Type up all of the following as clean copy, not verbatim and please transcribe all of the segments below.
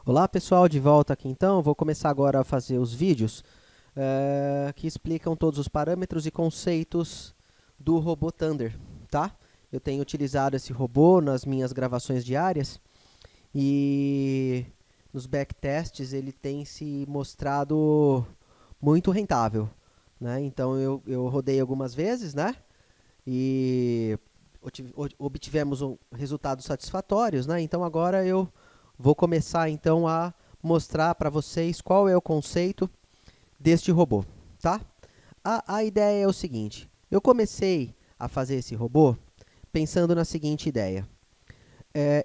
Olá pessoal, de volta aqui então. Vou começar agora a fazer os vídeos que explicam todos os parâmetros e conceitos do robô Thunder, tá? Eu tenho utilizado esse robô nas minhas gravações diárias e nos backtests ele tem se mostrado muito rentável, né? Então eu rodei algumas vezes, né? E obtivemos resultados satisfatórios, né? Então agora eu vou começar então a mostrar para vocês qual é o conceito deste robô, tá? A ideia é o seguinte, eu comecei a fazer esse robô pensando na seguinte ideia.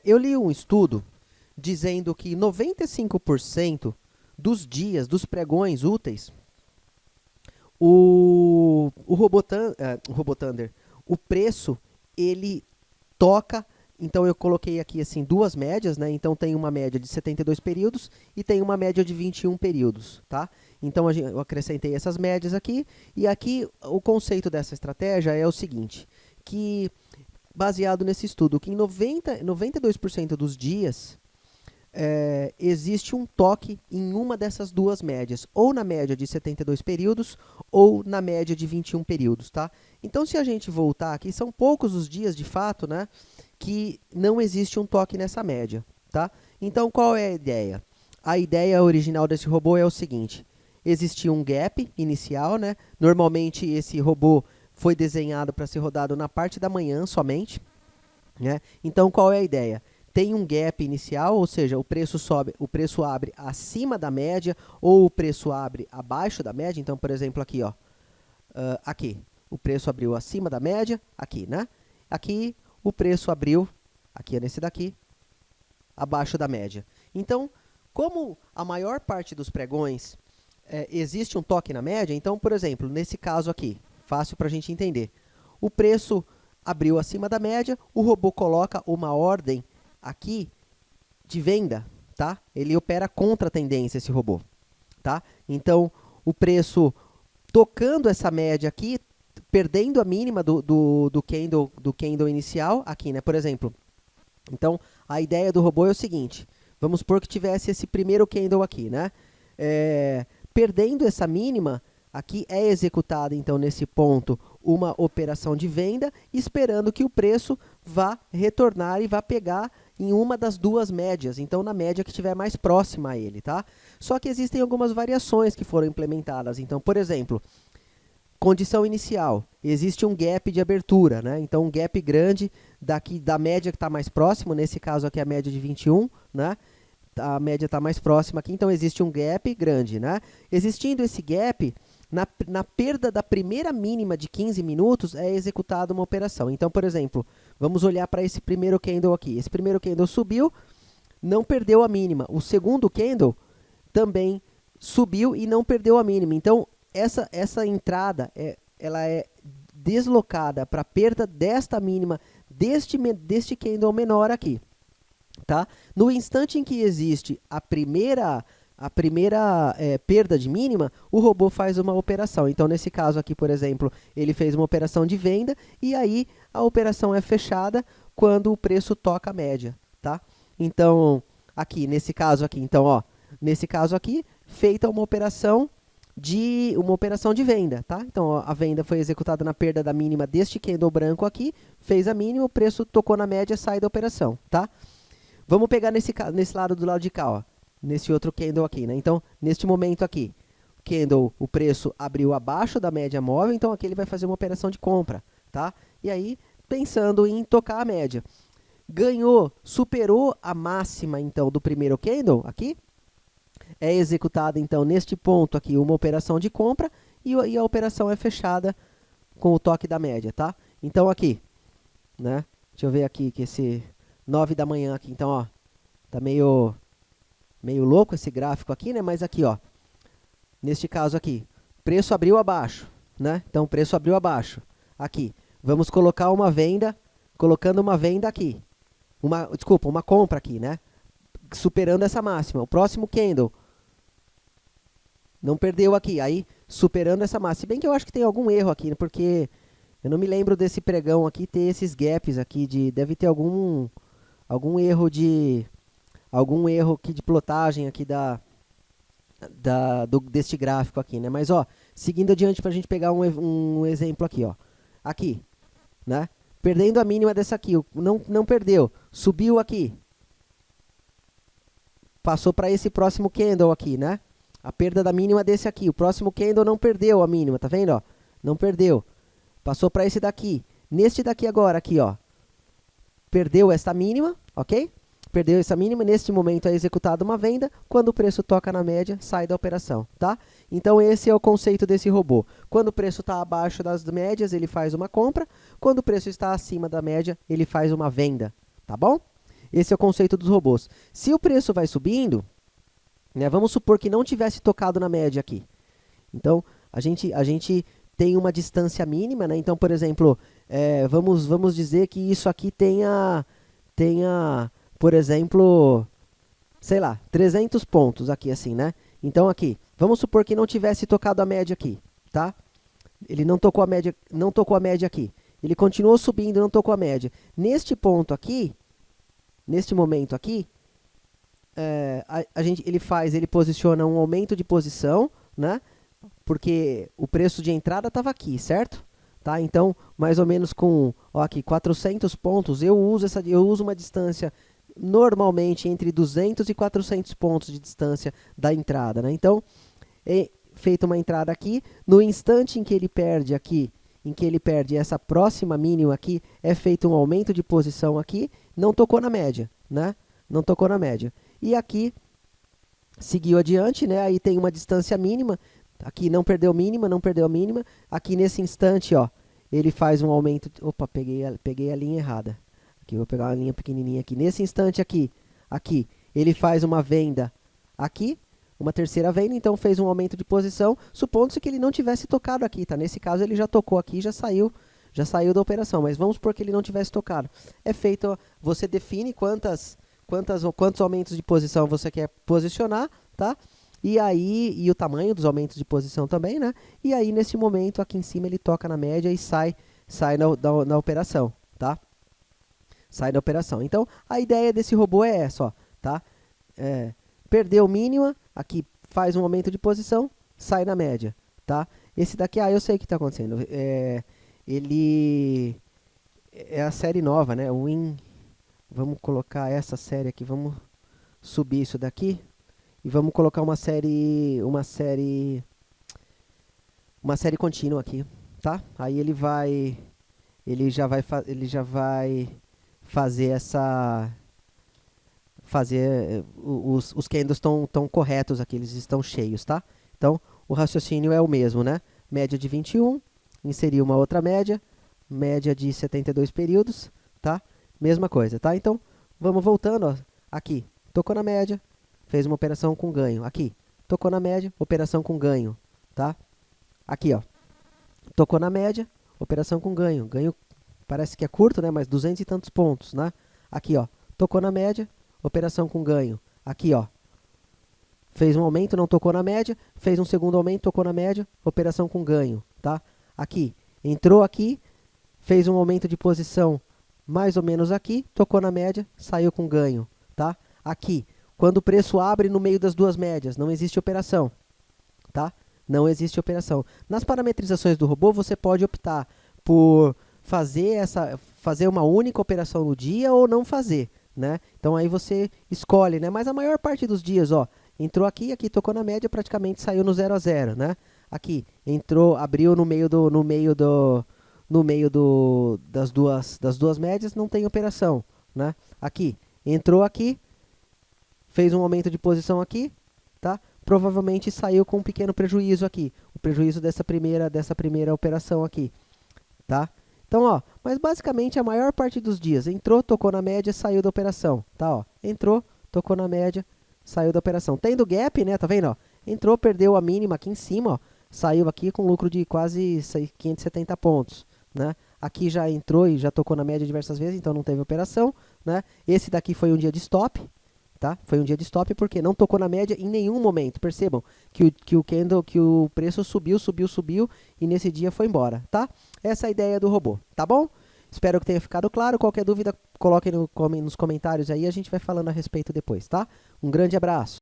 Eu li um estudo dizendo que 95% dos dias, dos pregões úteis, o robô Thunder, o preço, ele toca. Então eu coloquei aqui assim duas médias, né? Então tem uma média de 72 períodos e tem uma média de 21 períodos, tá? Então eu acrescentei essas médias aqui e aqui o conceito dessa estratégia é o seguinte, que baseado nesse estudo, que em 92% dos dias existe um toque em uma dessas duas médias, ou na média de 72 períodos, ou na média de 21 períodos, tá? Então, se a gente voltar aqui, são poucos os dias, de fato, né, que não existe um toque nessa média, tá? Então, qual é a ideia? A ideia original desse robô é o seguinte, existia um gap inicial, né? Normalmente, esse robô foi desenhado para ser rodado na parte da manhã somente, né? Então, qual é a ideia? Tem um gap inicial, ou seja, o preço sobe, o preço abre acima da média ou o preço abre abaixo da média. Então, por exemplo, aqui, ó, aqui, o preço abriu acima da média, aqui, né? Aqui, o preço abriu, aqui é nesse daqui, abaixo da média. Então, como a maior parte dos pregões existe um toque na média, então, por exemplo, nesse caso aqui, fácil para a gente entender, o preço abriu acima da média, o robô coloca uma ordem aqui de venda, tá? Ele opera contra a tendência, esse robô, tá? Então, o preço tocando essa média aqui, perdendo a mínima do candle inicial, aqui, né? Por exemplo. Então, a ideia do robô é o seguinte, vamos supor que tivesse esse primeiro candle aqui, né? Perdendo essa mínima, aqui é executada, então, nesse ponto, uma operação de venda, esperando que o preço vá retornar e vá pegar em uma das duas médias, então na média que estiver mais próxima a ele, tá? Só que existem algumas variações que foram implementadas. Então, por exemplo, condição inicial, existe um gap de abertura, né? Então, um gap grande daqui da média que está mais próximo, nesse caso aqui a média de 21, né? A média está mais próxima aqui, então existe um gap grande, né? Existindo esse gap, na perda da primeira mínima de 15 minutos, é executada uma operação. Então, por exemplo, vamos olhar para esse primeiro candle aqui. Esse primeiro candle subiu, não perdeu a mínima. O segundo candle também subiu e não perdeu a mínima. Então, essa entrada, ela é deslocada para a perda desta mínima, deste candle menor aqui. Tá? No instante em que existe a primeira perda de mínima, o robô faz uma operação. Então, nesse caso aqui, por exemplo, ele fez uma operação de venda e aí a operação é fechada quando o preço toca a média. Tá? Então, aqui, nesse caso aqui, então, ó, nesse caso aqui, feita uma operação de venda, tá? Então, ó, a venda foi executada na perda da mínima deste candle branco aqui, fez a mínima, o preço tocou na média, sai da operação, tá? Vamos pegar nesse lado do lado de cá, ó, nesse outro candle aqui, né? Então, neste momento aqui, candle, o preço abriu abaixo da média móvel, então aqui ele vai fazer uma operação de compra, tá? E aí, pensando em tocar a média. Ganhou, superou a máxima, então, do primeiro candle aqui, é executada, então, neste ponto aqui, uma operação de compra e a operação é fechada com o toque da média, tá? Então, aqui, né? Deixa eu ver aqui que esse 9 da manhã aqui, então, ó, tá meio louco esse gráfico aqui, né? Mas aqui, ó, neste caso aqui, preço abriu abaixo, né? Então, preço abriu abaixo. Aqui, vamos colocar uma venda, colocando uma venda aqui. Desculpa, uma compra aqui, né? Superando essa máxima. O próximo candle não perdeu aqui, aí superando essa máxima. Se bem que eu acho que tem algum erro aqui, né? Porque eu não me lembro desse pregão aqui ter esses gaps aqui, deve ter algum erro de algum erro aqui de plotagem aqui deste gráfico aqui, né? Mas, ó, seguindo adiante para a gente pegar um exemplo aqui, ó. Aqui, né? Perdendo a mínima dessa aqui, não perdeu, subiu aqui. Passou para esse próximo candle aqui, né? A perda da mínima desse aqui. O próximo candle não perdeu a mínima, tá vendo, ó? Não perdeu. Passou para esse daqui. Neste daqui agora, aqui, ó. Perdeu essa mínima, ok? Perdeu essa mínima, neste momento é executada uma venda, quando o preço toca na média, sai da operação, tá? Então esse é o conceito desse robô. Quando o preço está abaixo das médias, ele faz uma compra, quando o preço está acima da média, ele faz uma venda, tá bom? Esse é o conceito dos robôs. Se o preço vai subindo, né, vamos supor que não tivesse tocado na média aqui. Então, a gente tem uma distância mínima, né? Então, por exemplo, vamos dizer que isso aqui tenha, por exemplo, sei lá, 300 pontos aqui assim, né? Então, aqui, vamos supor que não tivesse tocado a média aqui, tá? Ele não tocou a média aqui. Ele continuou subindo, não tocou a média. Neste ponto aqui, neste momento aqui, ele posiciona um aumento de posição, né? Porque o preço de entrada estava aqui, certo? Tá? Então, mais ou menos com, ó, aqui, 400 pontos, eu uso uma distância normalmente entre 200 e 400 pontos de distância da entrada, né? Então, é feita uma entrada aqui, no instante em que ele perde aqui, em que ele perde essa próxima mínima aqui, é feito um aumento de posição aqui, não tocou na média, né? Não tocou na média. E aqui, seguiu adiante, né? Aí tem uma distância mínima, aqui não perdeu mínima, não perdeu a mínima. Aqui nesse instante, ó, ele faz um aumento. Opa, peguei a linha errada. Aqui, vou pegar uma linha pequenininha aqui. Nesse instante aqui, ele faz uma venda aqui, uma terceira venda, então fez um aumento de posição, supondo-se que ele não tivesse tocado aqui, tá? Nesse caso ele já tocou aqui, já saiu da operação, mas vamos supor que ele não tivesse tocado. É feito, você define quantos aumentos de posição você quer posicionar, tá? E o tamanho dos aumentos de posição também, né? E aí, nesse momento, aqui em cima, ele toca na média e sai na operação, tá? Sai da operação. Então, a ideia desse robô é essa, ó, tá? Perdeu mínima, aqui faz um aumento de posição, sai na média, tá? Esse daqui, eu sei o que está acontecendo. Ele é a série nova, né? Vamos colocar essa série aqui, vamos subir isso daqui. E vamos colocar uma série contínua aqui, tá? Aí ele já vai fazer os candles estão corretos aqui, eles estão cheios, tá? Então, o raciocínio é o mesmo, né? Média de 21, inserir uma outra média de 72 períodos, tá? Mesma coisa, tá? Então, vamos voltando, ó, aqui, tocou na média, fez uma operação com ganho. Aqui, tocou na média, operação com ganho, tá? Aqui, ó, tocou na média, operação com ganho. Ganho parece que é curto, né? Mas 200 e tantos pontos, né? Aqui, ó, tocou na média, operação com ganho. Aqui, ó, fez um aumento, não tocou na média, fez um segundo aumento, tocou na média, operação com ganho, tá? Aqui, entrou aqui, fez um aumento de posição mais ou menos aqui, tocou na média, saiu com ganho, tá? Aqui, quando o preço abre no meio das duas médias, não existe operação, tá? Não existe operação. Nas parametrizações do robô, você pode optar por fazer uma única operação no dia ou não fazer, né? Então aí você escolhe, né? Mas a maior parte dos dias, ó, entrou aqui, tocou na média, praticamente saiu no 0 a 0, né? Aqui, entrou, abriu no meio das duas médias, não tem operação, né? Aqui, entrou aqui, fez um aumento de posição aqui, tá? Provavelmente saiu com um pequeno prejuízo aqui. O prejuízo dessa primeira operação aqui, tá? Então, ó, mas basicamente a maior parte dos dias, entrou, tocou na média, saiu da operação, tá? Ó, entrou, tocou na média, saiu da operação. Tendo gap, né? Tá vendo, ó? Entrou, perdeu a mínima aqui em cima, ó. Saiu aqui com lucro de quase 570 pontos, né? Aqui já entrou e já tocou na média diversas vezes, então não teve operação, né? Esse daqui foi um dia de stop, tá? Foi um dia de stop porque não tocou na média em nenhum momento. Percebam que o preço subiu e nesse dia foi embora, tá? Essa é a ideia do robô, tá bom? Espero que tenha ficado claro. Qualquer dúvida, coloquem nos comentários aí, a gente vai falando a respeito depois, tá? Um grande abraço.